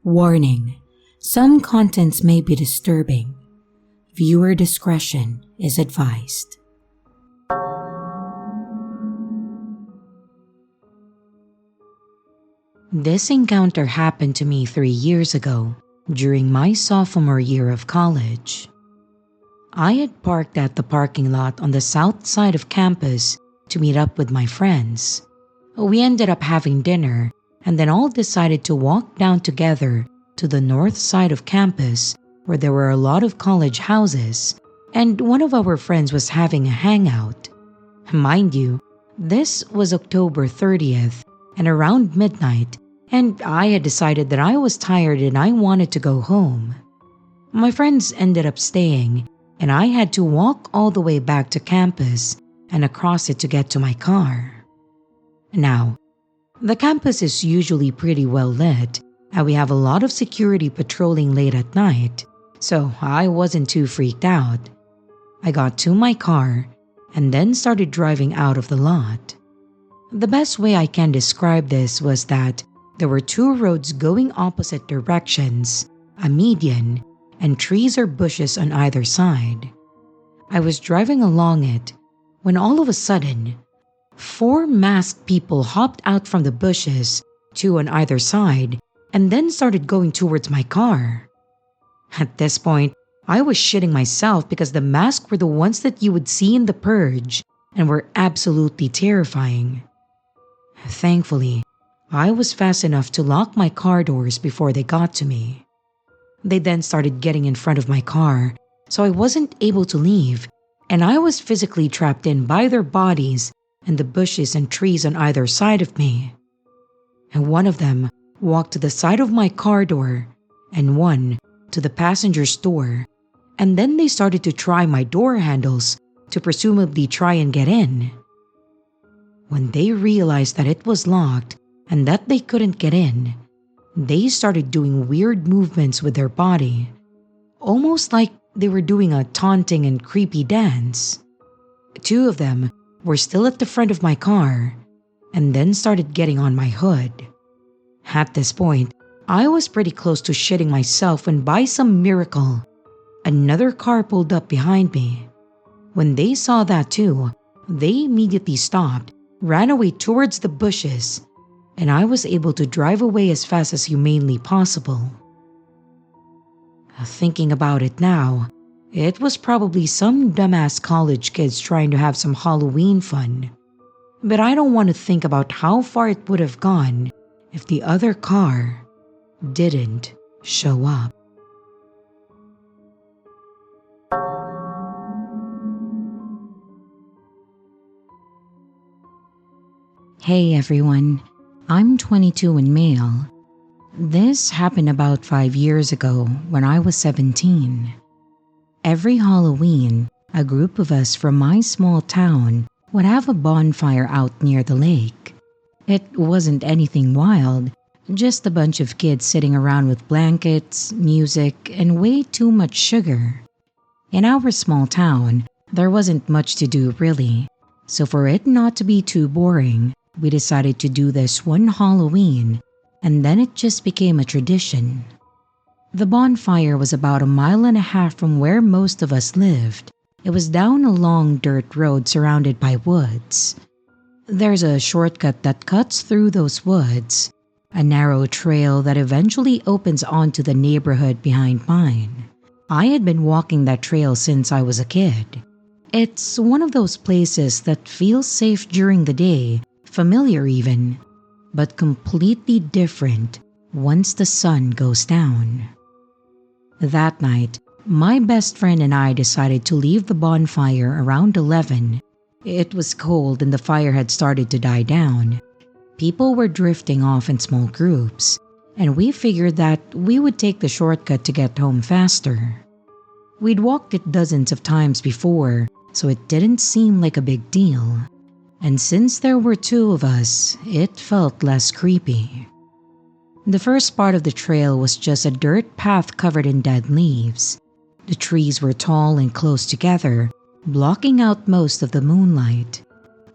Warning: some contents may be disturbing. Viewer discretion is advised. This encounter happened to me 3 years ago, during my sophomore year of college. I had parked at the parking lot on the south side of campus to meet up with my friends. We ended up having dinner and then all decided to walk down together to the north side of campus where there were a lot of college houses, and one of our friends was having a hangout. Mind you, this was October 30th and around midnight, and I had decided that I was tired and I wanted to go home. My friends ended up staying, and I had to walk all the way back to campus and across it to get to my car. Now, the campus is usually pretty well lit, and we have a lot of security patrolling late at night, so I wasn't too freaked out. I got to my car and then started driving out of the lot. The best way I can describe this was that there were 2 roads going opposite directions, a median, and trees or bushes on either side. I was driving along it when all of a sudden, 4 masked people hopped out from the bushes, 2 on either side, and then started going towards my car. At this point, I was shitting myself because the masks were the ones that you would see in The Purge and were absolutely terrifying. Thankfully, I was fast enough to lock my car doors before they got to me. They then started getting in front of my car, so I wasn't able to leave, and I was physically trapped in by their bodies and the bushes and trees on either side of me. And one of them walked to the side of my car door, and one to the passenger's door, and then they started to try my door handles to presumably try and get in. When they realized that it was locked and that they couldn't get in, they started doing weird movements with their body, almost like they were doing a taunting and creepy dance. 2 of them were still at the front of my car and then started getting on my hood. At this point, I was pretty close to shitting myself when by some miracle, another car pulled up behind me. When they saw that too, they immediately stopped, ran away towards the bushes, and I was able to drive away as fast as humanly possible. Thinking about it now, it was probably some dumbass college kids trying to have some Halloween fun. But I don't want to think about how far it would have gone if the other car didn't show up. Hey everyone, I'm 22 and male. This happened about 5 years ago when I was 17. Every Halloween, a group of us from my small town would have a bonfire out near the lake. It wasn't anything wild, just a bunch of kids sitting around with blankets, music, and way too much sugar. In our small town, there wasn't much to do really, so for it not to be too boring, we decided to do this one Halloween, and then it just became a tradition. The bonfire was about 1.5 miles from where most of us lived. It was down a long dirt road surrounded by woods. There's a shortcut that cuts through those woods, a narrow trail that eventually opens onto the neighborhood behind mine. I had been walking that trail since I was a kid. It's one of those places that feels safe during the day, familiar even, but completely different once the sun goes down. That night, my best friend and I decided to leave the bonfire around 11. It was cold and the fire had started to die down. People were drifting off in small groups, and we figured that we would take the shortcut to get home faster. We'd walked it dozens of times before, so it didn't seem like a big deal. And since there were 2 of us, it felt less creepy. The first part of the trail was just a dirt path covered in dead leaves. The trees were tall and close together, blocking out most of the moonlight.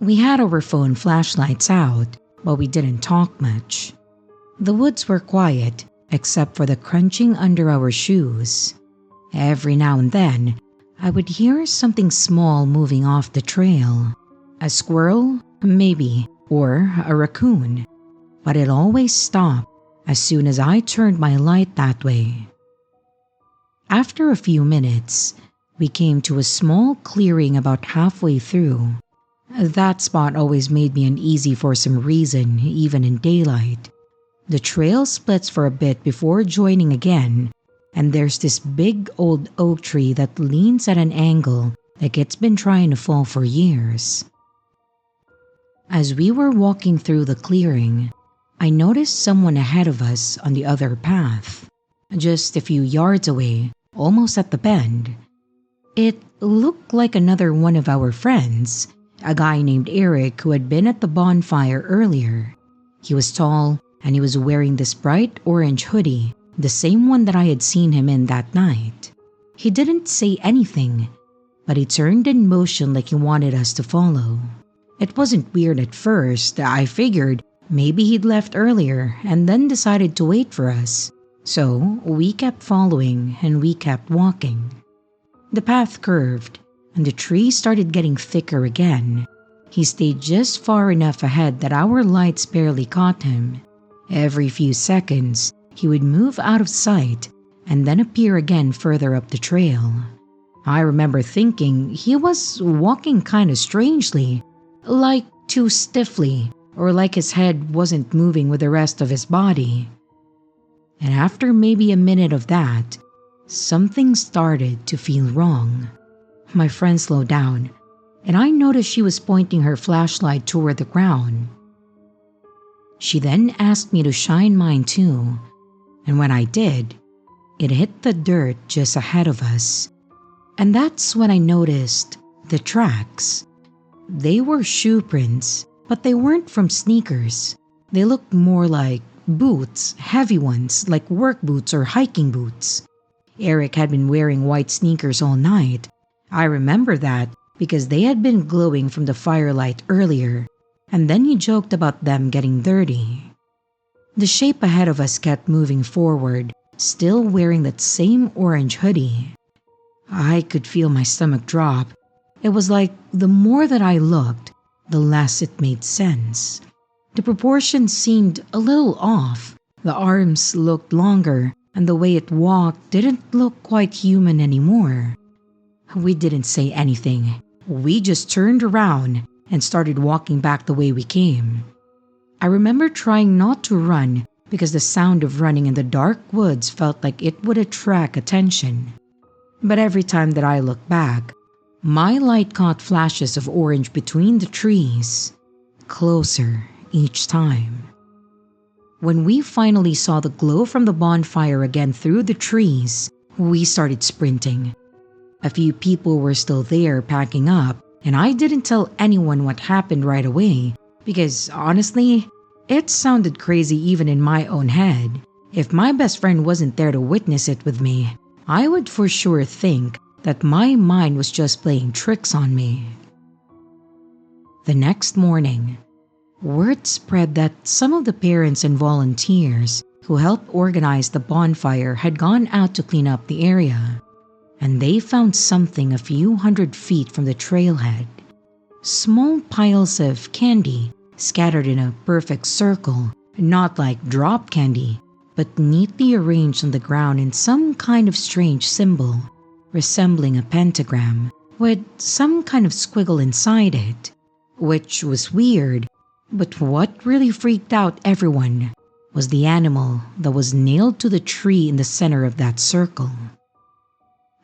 We had our phone flashlights out, but we didn't talk much. The woods were quiet, except for the crunching under our shoes. Every now and then, I would hear something small moving off the trail. A squirrel, maybe, or a raccoon. But it always stopped as soon as I turned my light that way. After a few minutes, we came to a small clearing about halfway through. That spot always made me uneasy for some reason, even in daylight. The trail splits for a bit before joining again, and there's this big old oak tree that leans at an angle like it's been trying to fall for years. As we were walking through the clearing, I noticed someone ahead of us on the other path, just a few yards away, almost at the bend. It looked like another one of our friends, a guy named Eric who had been at the bonfire earlier. He was tall and he was wearing this bright orange hoodie, the same one that I had seen him in that night. He didn't say anything, but he turned in motion like he wanted us to follow. It wasn't weird at first. I figured maybe he'd left earlier and then decided to wait for us. So we kept following and we kept walking. The path curved and the tree started getting thicker again. He stayed just far enough ahead that our lights barely caught him. Every few seconds, he would move out of sight and then appear again further up the trail. I remember thinking he was walking kind of strangely, like too stiffly, or like his head wasn't moving with the rest of his body. And after maybe a minute of that, something started to feel wrong. My friend slowed down, and I noticed she was pointing her flashlight toward the ground. She then asked me to shine mine too, and when I did, it hit the dirt just ahead of us. And that's when I noticed the tracks. They were shoe prints, but they weren't from sneakers. They looked more like boots, heavy ones like work boots or hiking boots. Eric had been wearing white sneakers all night. I remember that because they had been glowing from the firelight earlier, and then he joked about them getting dirty. The shape ahead of us kept moving forward, still wearing that same orange hoodie. I could feel my stomach drop. It was like the more that I looked, the less it made sense. The proportions seemed a little off. The arms looked longer, and the way it walked didn't look quite human anymore. We didn't say anything. We just turned around and started walking back the way we came. I remember trying not to run because the sound of running in the dark woods felt like it would attract attention. But every time that I looked back, my light caught flashes of orange between the trees, closer each time. When we finally saw the glow from the bonfire again through the trees, we started sprinting. A few people were still there packing up, and I didn't tell anyone what happened right away because honestly, it sounded crazy even in my own head. If my best friend wasn't there to witness it with me, I would for sure think that my mind was just playing tricks on me. The next morning, word spread that some of the parents and volunteers who helped organize the bonfire had gone out to clean up the area, and they found something a few hundred feet from the trailhead. Small piles of candy scattered in a perfect circle, not like drop candy, but neatly arranged on the ground in some kind of strange symbol, resembling a pentagram, with some kind of squiggle inside it, which was weird. But what really freaked out everyone was the animal that was nailed to the tree in the center of that circle.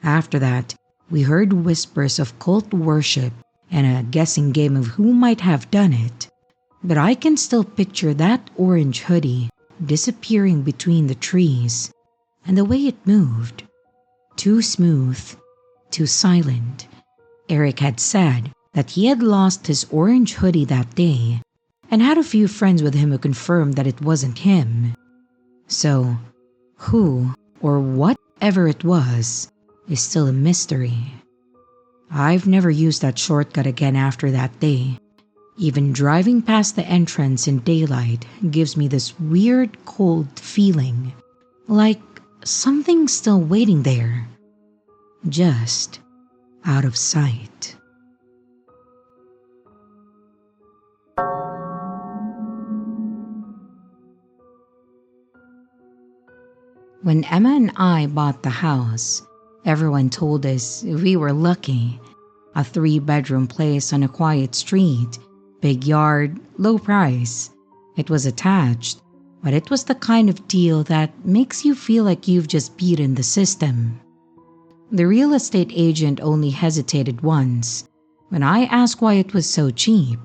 After that, we heard whispers of cult worship and a guessing game of who might have done it. But I can still picture that orange hoodie disappearing between the trees, and the way it moved. Too smooth, too silent. Eric had said that he had lost his orange hoodie that day, and had a few friends with him who confirmed that it wasn't him. So, who or whatever it was is still a mystery. I've never used that shortcut again after that day. Even driving past the entrance in daylight gives me this weird cold feeling, like something's still waiting there, just out of sight. When Emma and I bought the house, everyone told us we were lucky. A 3-bedroom place on a quiet street, big yard, low price. It was attached, but it was the kind of deal that makes you feel like you've just beaten the system. The real estate agent only hesitated once when I asked why it was so cheap.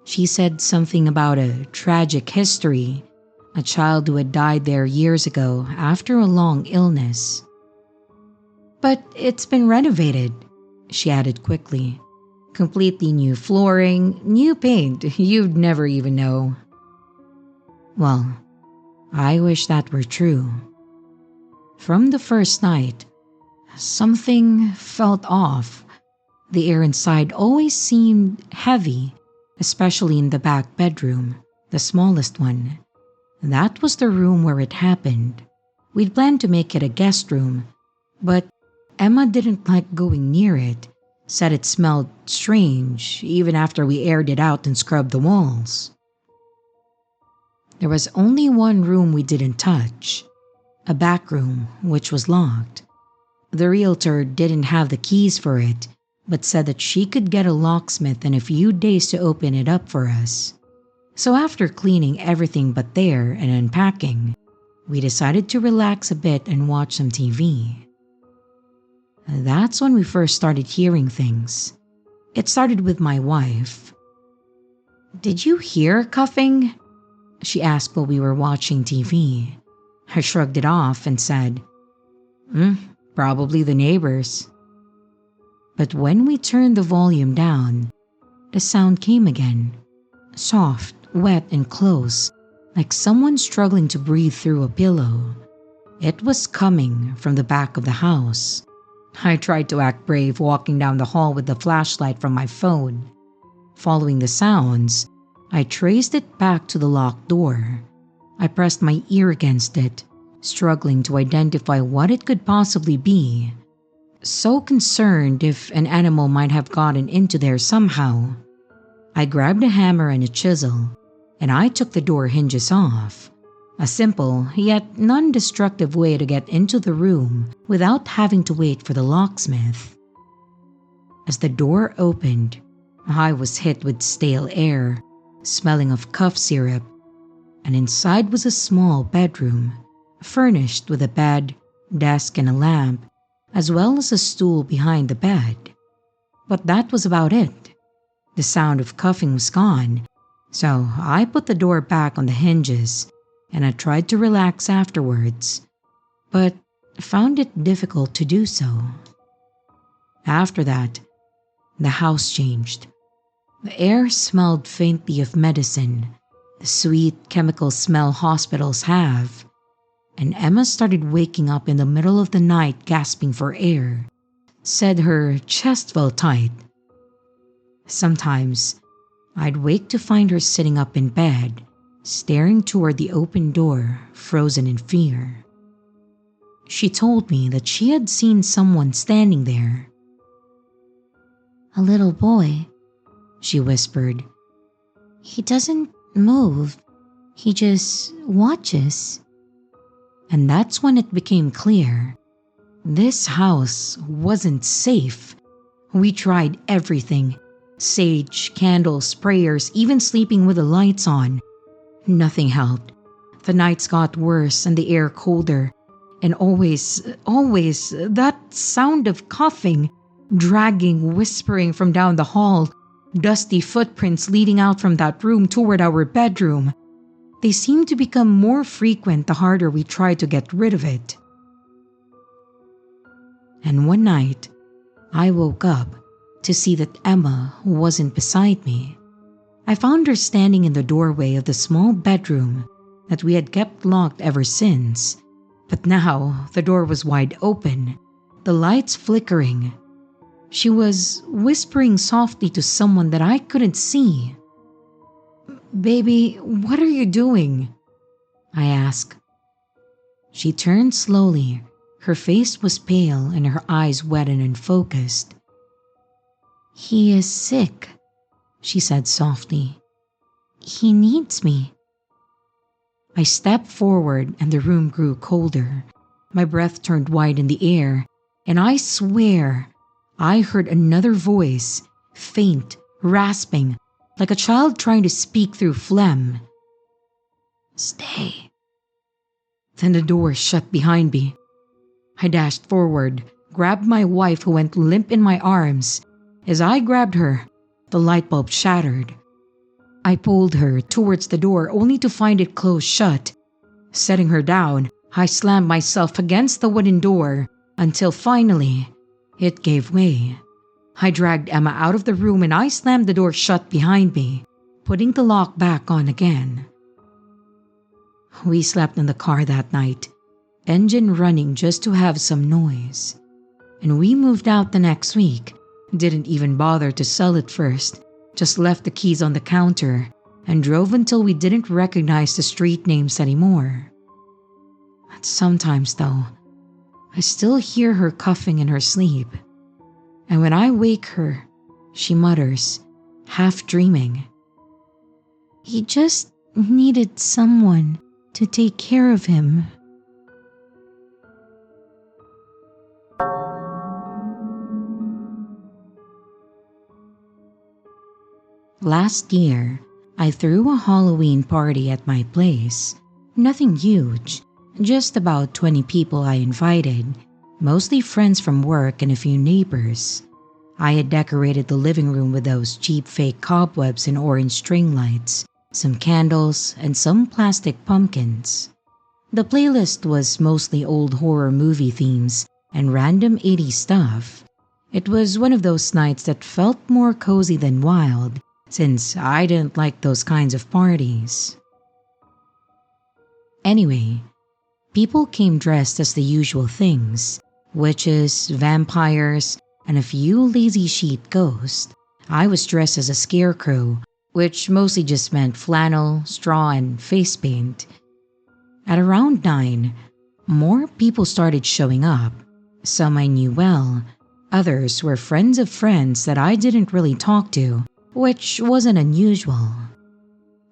She said something about a tragic history, a child who had died there years ago after a long illness. But it's been renovated, she added quickly. Completely new flooring, new paint, you'd never even know. Well, I wish that were true. From the first night, something felt off. The air inside always seemed heavy, especially in the back bedroom, the smallest one. That was the room where it happened. We'd planned to make it a guest room, but Emma didn't like going near it, said it smelled strange even after we aired it out and scrubbed the walls. There was only one room we didn't touch, a back room which was locked. The realtor didn't have the keys for it, but said that she could get a locksmith in a few days to open it up for us. So after cleaning everything but there and unpacking, we decided to relax a bit and watch some TV. That's when we first started hearing things. It started with my wife. "Did you hear coughing?" she asked while we were watching TV. I shrugged it off and said, Probably the neighbors." But when we turned the volume down, the sound came again. Soft, wet and close, like someone struggling to breathe through a pillow. It was coming from the back of the house. I tried to act brave, walking down the hall with the flashlight from my phone. Following the sounds, I traced it back to the locked door. I pressed my ear against it, struggling to identify what it could possibly be. So concerned if an animal might have gotten into there somehow. I grabbed a hammer and a chisel, and I took the door hinges off. A simple yet non-destructive way to get into the room without having to wait for the locksmith. As the door opened, I was hit with stale air, smelling of cough syrup, and inside was a small bedroom, furnished with a bed, desk and a lamp, as well as a stool behind the bed. But that was about it. The sound of coughing was gone, so I put the door back on the hinges and I tried to relax afterwards, but found it difficult to do so. After that, the house changed. The air smelled faintly of medicine, the sweet chemical smell hospitals have, and Emma started waking up in the middle of the night gasping for air, said her chest felt tight. Sometimes, I'd wake to find her sitting up in bed, staring toward the open door, frozen in fear. She told me that she had seen someone standing there. "A little boy," she whispered. "He doesn't move, he just watches." And that's when it became clear. This house wasn't safe. We tried everything. Sage, candles, prayers, even sleeping with the lights on. Nothing helped. The nights got worse and the air colder. And always that sound of coughing, dragging, whispering from down the hall. Dusty footprints leading out from that room toward our bedroom. They seemed to become more frequent the harder we tried to get rid of it. And one night, I woke up to see that Emma wasn't beside me. I found her standing in the doorway of the small bedroom that we had kept locked ever since. But now the door was wide open, the lights flickering. She was whispering softly to someone that I couldn't see. "Baby, what are you doing?" I asked. She turned slowly. Her face was pale and her eyes wet and unfocused. "He is sick," she said softly. "He needs me." I stepped forward and the room grew colder. My breath turned white in the air, and I swear I heard another voice, faint, rasping, like a child trying to speak through phlegm. "Stay." Then the door shut behind me. I dashed forward, grabbed my wife who went limp in my arms. As I grabbed her, the light bulb shattered. I pulled her towards the door only to find it closed shut. Setting her down, I slammed myself against the wooden door until finally it gave way. I dragged Emma out of the room and I slammed the door shut behind me, putting the lock back on again. We slept in the car that night, engine running just to have some noise. And we moved out the next week. Didn't even bother to sell it first, just left the keys on the counter and drove until we didn't recognize the street names anymore. But sometimes though, I still hear her coughing in her sleep. And when I wake her, she mutters, half dreaming, "He just needed someone to take care of him." Last year, I threw a Halloween party at my place. Nothing huge, just about 20 people I invited, mostly friends from work and a few neighbors. I had decorated the living room with those cheap fake cobwebs and orange string lights, some candles, and some plastic pumpkins. The playlist was mostly old horror movie themes and random 80s stuff. It was one of those nights that felt more cozy than wild, since I didn't like those kinds of parties. Anyway, people came dressed as the usual things: witches, vampires, and a few lazy sheet ghosts. I was dressed as a scarecrow, which mostly just meant flannel, straw, and face paint. At around 9, more people started showing up. Some I knew well, others were friends of friends that I didn't really talk to, which wasn't unusual.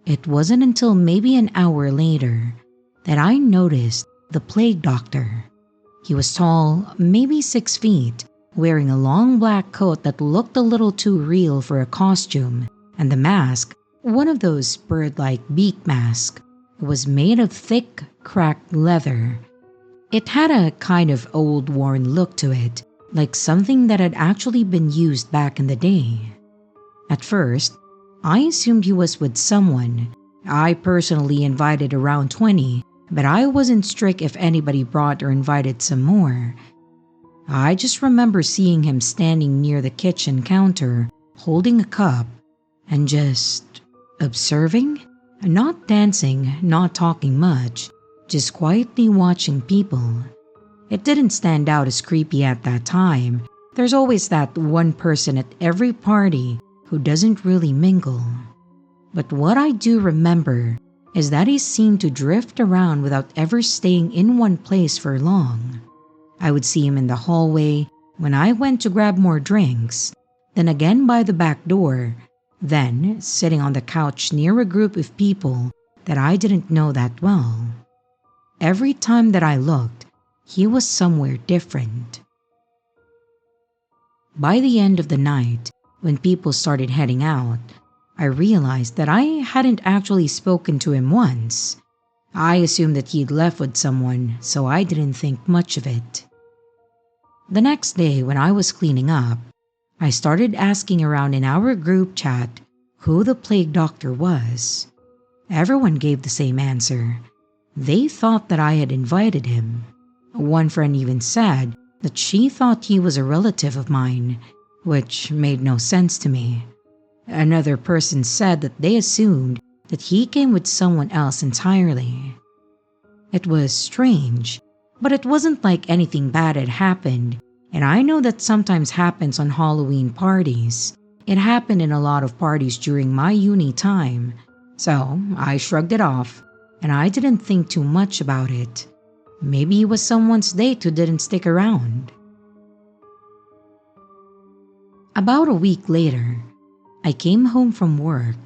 It wasn't until maybe an hour later that I noticed the plague doctor. He was tall, maybe 6 feet, wearing a long black coat that looked a little too real for a costume, and the mask, one of those bird-like beak masks, was made of thick, cracked leather. It had a kind of old, worn look to it, like something that had actually been used back in the day. At first, I assumed he was with someone. I personally invited around 20, but I wasn't strict if anybody brought or invited some more. I just remember seeing him standing near the kitchen counter, holding a cup, and just observing, not dancing, not talking much, just quietly watching people. It didn't stand out as creepy at that time. There's always that one person at every party who doesn't really mingle. But what I do remember is that he seemed to drift around without ever staying in one place for long. I would see him in the hallway when I went to grab more drinks, then again by the back door, then sitting on the couch near a group of people that I didn't know that well. Every time that I looked, he was somewhere different. By the end of the night, when people started heading out, I realized that I hadn't actually spoken to him once. I assumed that he'd left with someone, so I didn't think much of it. The next day, when I was cleaning up, I started asking around in our group chat who the plague doctor was. Everyone gave the same answer. They thought that I had invited him. One friend even said that she thought he was a relative of mine, which made no sense to me. Another person said that they assumed that he came with someone else entirely. It was strange, but it wasn't like anything bad had happened, and I know that sometimes happens on Halloween parties. It happened in a lot of parties during my uni time, so I shrugged it off, and I didn't think too much about it. Maybe it was someone's date who didn't stick around. About a week later, I came home from work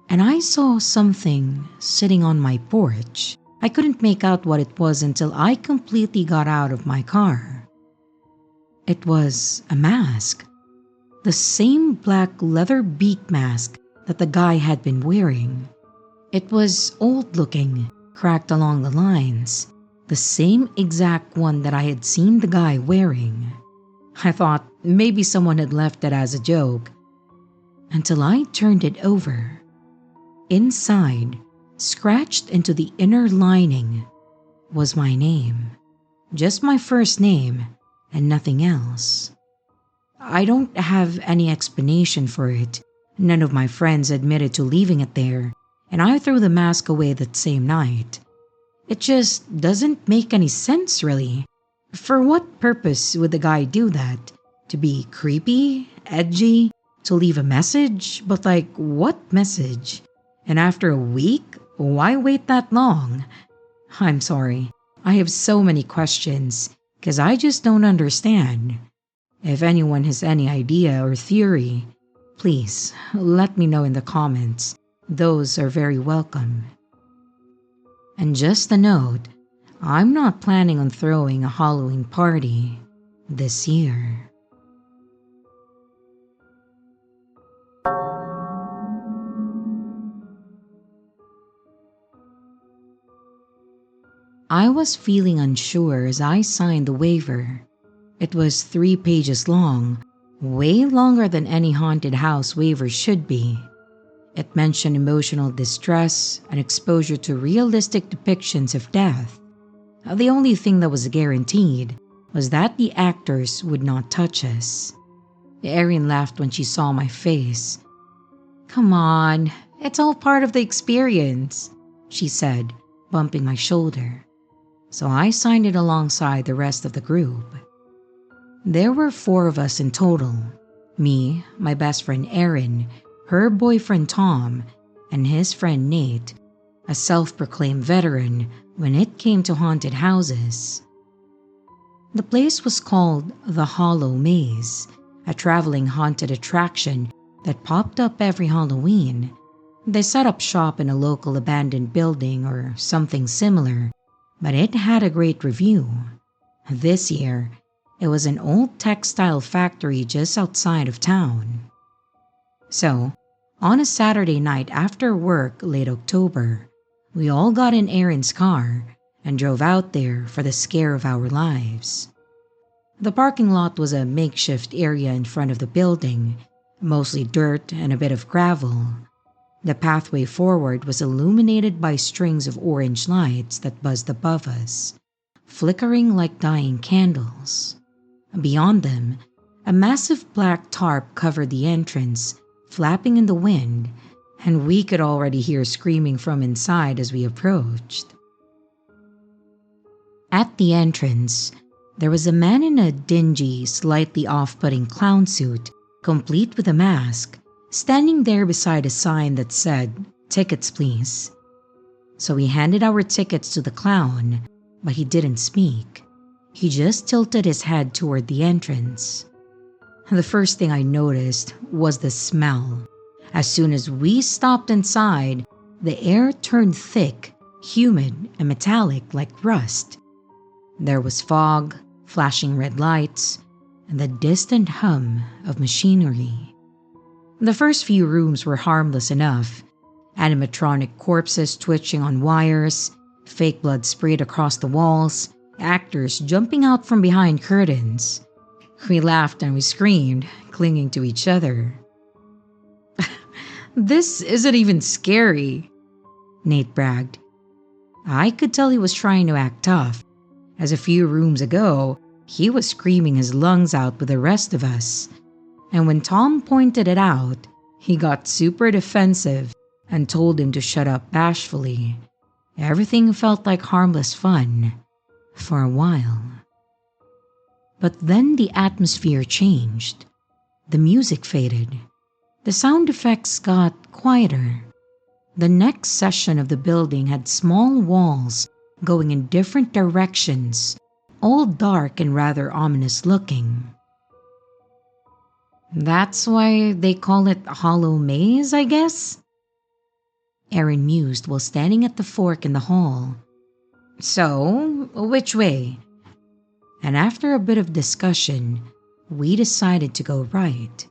and I saw something sitting on my porch. I couldn't make out what it was until I completely got out of my car. It was a mask, the same black leather beak mask that the guy had been wearing. It was old looking, cracked along the lines, the same exact one that I had seen the guy wearing. I thought maybe someone had left it as a joke, until I turned it over. Inside, scratched into the inner lining, was my name. Just my first name and nothing else. I don't have any explanation for it. None of my friends admitted to leaving it there, and I threw the mask away that same night. It just doesn't make any sense, really. For what purpose would the guy do that? To be creepy? Edgy? To leave a message? But like, what message? And after a week? Why wait that long? I'm sorry. I have so many questions, because I just don't understand. If anyone has any idea or theory, please let me know in the comments. Those are very welcome. And just a note, I'm not planning on throwing a Halloween party this year. I was feeling unsure as I signed the waiver. It was 3 pages long, way longer than any haunted house waiver should be. It mentioned emotional distress and exposure to realistic depictions of death. The only thing that was guaranteed was that the actors would not touch us. Erin laughed when she saw my face. "Come on, it's all part of the experience," she said, bumping my shoulder. So I signed it alongside the rest of the group. There were 4 of us in total. Me, my best friend Erin, her boyfriend Tom, and his friend Nate, a self-proclaimed veteran when it came to haunted houses. The place was called the Hollow Maze, a traveling haunted attraction that popped up every Halloween. They set up shop in a local abandoned building or something similar, but it had a great review. This year, it was an old textile factory just outside of town. So, on a Saturday night after work late October, we all got in Erin's car and drove out there for the scare of our lives. The parking lot was a makeshift area in front of the building, mostly dirt and a bit of gravel. The pathway forward was illuminated by strings of orange lights that buzzed above us, flickering like dying candles. Beyond them, a massive black tarp covered the entrance, flapping in the wind, and we could already hear screaming from inside as we approached. At the entrance, there was a man in a dingy, slightly off-putting clown suit, complete with a mask, standing there beside a sign that said, "Tickets, please." So we handed our tickets to the clown, but he didn't speak. He just tilted his head toward the entrance. The first thing I noticed was the smell. As soon as we stopped inside, the air turned thick, humid, and metallic like rust. There was fog, flashing red lights, and the distant hum of machinery. The first few rooms were harmless enough. Animatronic corpses twitching on wires, fake blood sprayed across the walls, actors jumping out from behind curtains. We laughed and we screamed, clinging to each other. "This isn't even scary," Nate bragged. I could tell he was trying to act tough, as a few rooms ago, he was screaming his lungs out with the rest of us. And when Tom pointed it out, he got super defensive and told him to shut up bashfully. Everything felt like harmless fun for a while. But then the atmosphere changed. The music faded. The sound effects got quieter. The next section of the building had small walls going in different directions, all dark and rather ominous looking. That's why they call it a hollow maze, I guess? Aaron mused while standing at the fork in the hall. So, which way? And after a bit of discussion, we decided to go right.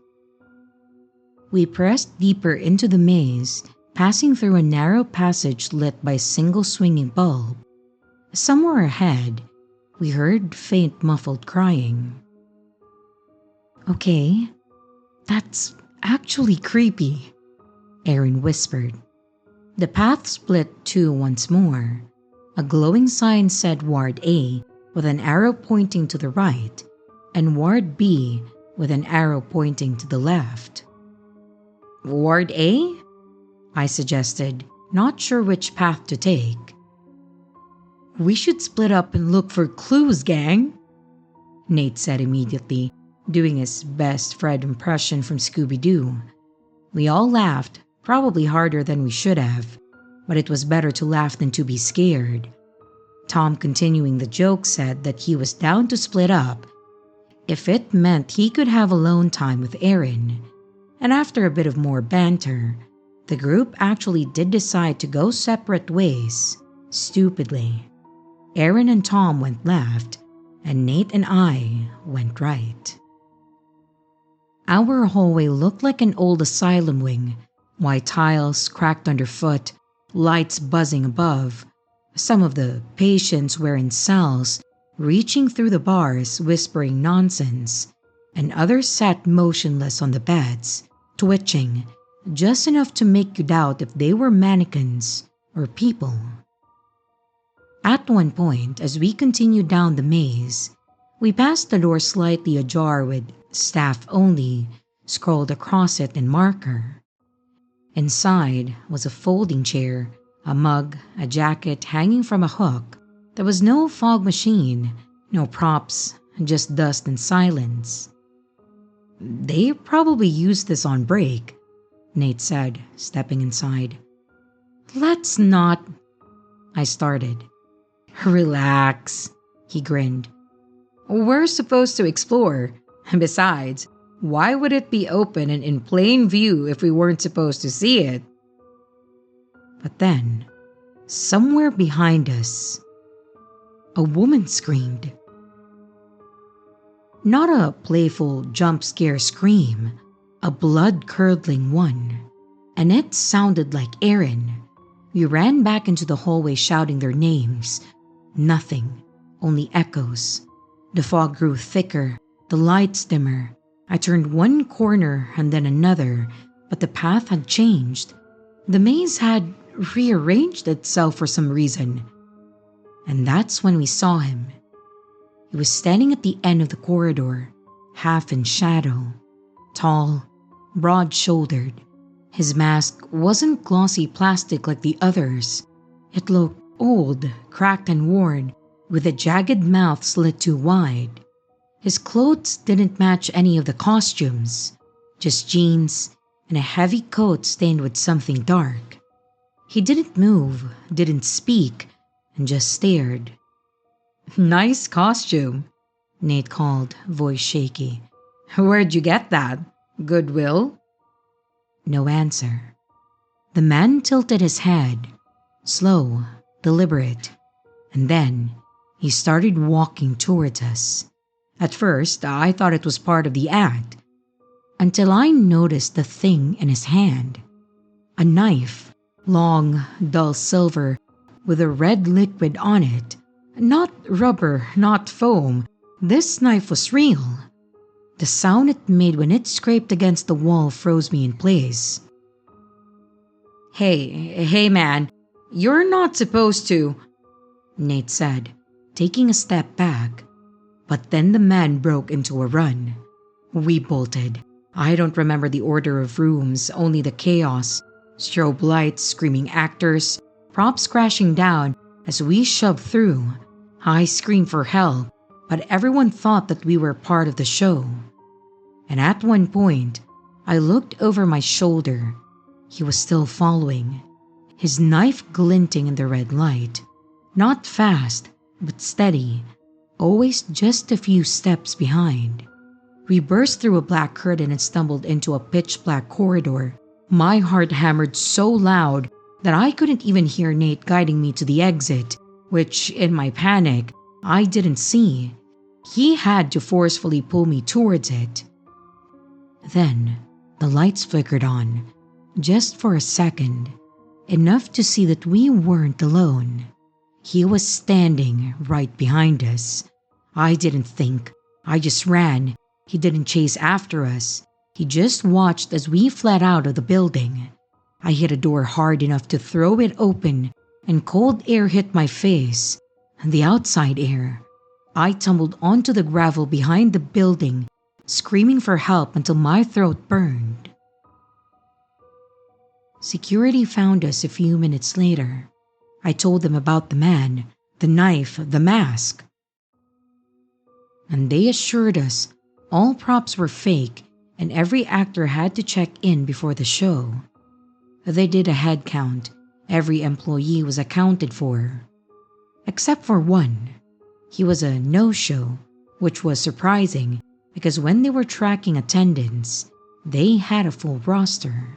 We pressed deeper into the maze, passing through a narrow passage lit by a single swinging bulb. Somewhere ahead, we heard faint muffled crying. Okay, that's actually creepy, Aaron whispered. The path split two once more. A glowing sign said Ward A with an arrow pointing to the right, and Ward B with an arrow pointing to the left. Ward A? I suggested, not sure which path to take. We should split up and look for clues, gang, Nate said immediately, doing his best Fred impression from Scooby-Doo. We all laughed, probably harder than we should have, but it was better to laugh than to be scared. Tom, continuing the joke, said that he was down to split up if it meant he could have alone time with Aaron. And after a bit of more banter, the group actually did decide to go separate ways, stupidly. Aaron and Tom went left, and Nate and I went right. Our hallway looked like an old asylum wing, white tiles cracked underfoot, lights buzzing above. Some of the patients were in cells, reaching through the bars, whispering nonsense, and others sat motionless on the beds, twitching, just enough to make you doubt if they were mannequins or people. At one point, as we continued down the maze, we passed the door slightly ajar with "Staff Only" scrolled across it in marker. Inside was a folding chair, a mug, a jacket hanging from a hook. There was no fog machine, no props, just dust and silence. They probably used this on break, Nate said, stepping inside. Let's not, I started. Relax, he grinned. We're supposed to explore. Besides, why would it be open and in plain view if we weren't supposed to see it? But then, somewhere behind us, a woman screamed. Not a playful jump scare scream, a blood-curdling one. And it sounded like Aaron. We ran back into the hallway shouting their names. Nothing, only echoes. The fog grew thicker, the lights dimmer. I turned one corner and then another, but the path had changed. The maze had rearranged itself for some reason. And that's when we saw him. He was standing at the end of the corridor, half in shadow, tall, broad-shouldered. His mask wasn't glossy plastic like the others. It looked old, cracked and worn, with a jagged mouth slit too wide. His clothes didn't match any of the costumes, just jeans and a heavy coat stained with something dark. He didn't move, didn't speak, and just stared. Nice costume, Nate called, voice shaky. Where'd you get that? Goodwill? No answer. The man tilted his head, slow, deliberate, and then he started walking towards us. At first, I thought it was part of the act, until I noticed the thing in his hand. A knife, long, dull silver, with a red liquid on it. Not rubber, not foam. This knife was real. The sound it made when it scraped against the wall froze me in place. Hey man, you're not supposed to, Nate said, taking a step back. But then the man broke into a run. We bolted. I don't remember the order of rooms, only the chaos. Strobe lights, screaming actors, props crashing down as we shoved through. I screamed for help, but everyone thought that we were part of the show. And at one point, I looked over my shoulder. He was still following, his knife glinting in the red light. Not fast, but steady, always just a few steps behind. We burst through a black curtain and stumbled into a pitch-black corridor. My heart hammered so loud that I couldn't even hear Nate guiding me to the exit, which, in my panic, I didn't see. He had to forcefully pull me towards it. Then, the lights flickered on, just for a second, enough to see that we weren't alone. He was standing right behind us. I didn't think. I just ran. He didn't chase after us. He just watched as we fled out of the building. I hit a door hard enough to throw it open, and cold air hit my face. The outside air. I tumbled onto the gravel behind the building, screaming for help until my throat burned. Security found us a few minutes later. I told them about the man, the knife, the mask. And they assured us all props were fake and every actor had to check in before the show. They did a head count. Every employee was accounted for. Except for one. He was a no-show, which was surprising because when they were tracking attendance, they had a full roster.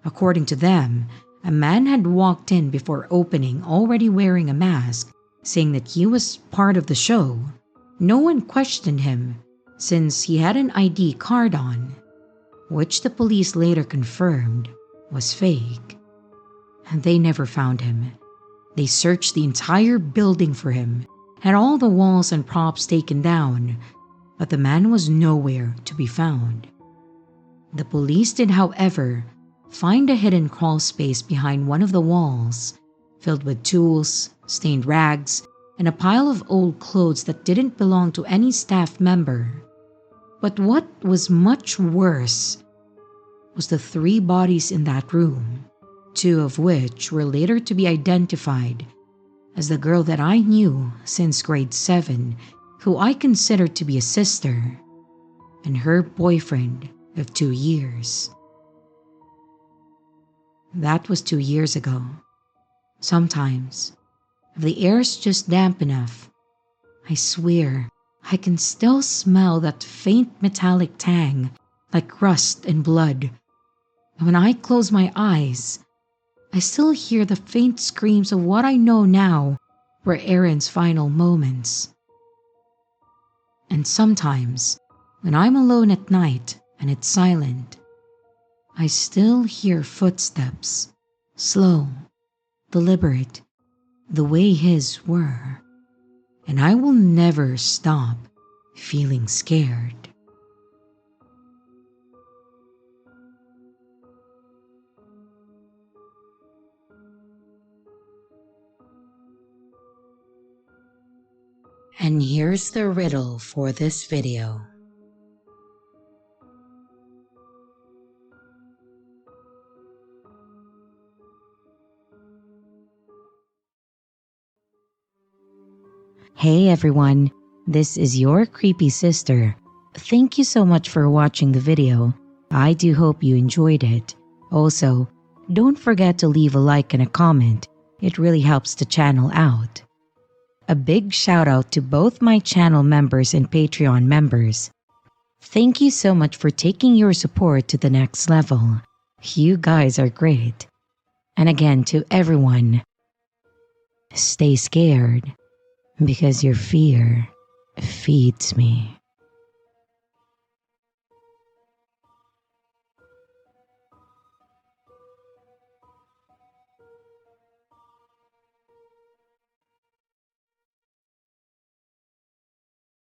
According to them, a man had walked in before opening already wearing a mask, saying that he was part of the show. No one questioned him since he had an ID card on, which the police later confirmed was fake. And they never found him. They searched the entire building for him, had all the walls and props taken down, but the man was nowhere to be found. The police did, however, find a hidden crawl space behind one of the walls, filled with tools, stained rags, and a pile of old clothes that didn't belong to any staff member. But what was much worse was the 3 bodies in that room, 2 of which were later to be identified as the girl that I knew since grade 7, who I considered to be a sister, and her boyfriend of 2 years. That was 2 years ago. Sometimes, if the air's just damp enough, I swear I can still smell that faint metallic tang like rust and blood. And when I close my eyes, I still hear the faint screams of what I know now were Erin's final moments. And sometimes, when I'm alone at night and it's silent, I still hear footsteps, slow, deliberate, the way his were, and I will never stop feeling scared. And here's the riddle for this video. Hey everyone, this is your creepy sister. Thank you so much for watching the video. I do hope you enjoyed it. Also, don't forget to leave a like and a comment. It really helps the channel out. A big shout out to both my channel members and Patreon members. Thank you so much for taking your support to the next level. You guys are great. And again, to everyone, stay scared because your fear feeds me.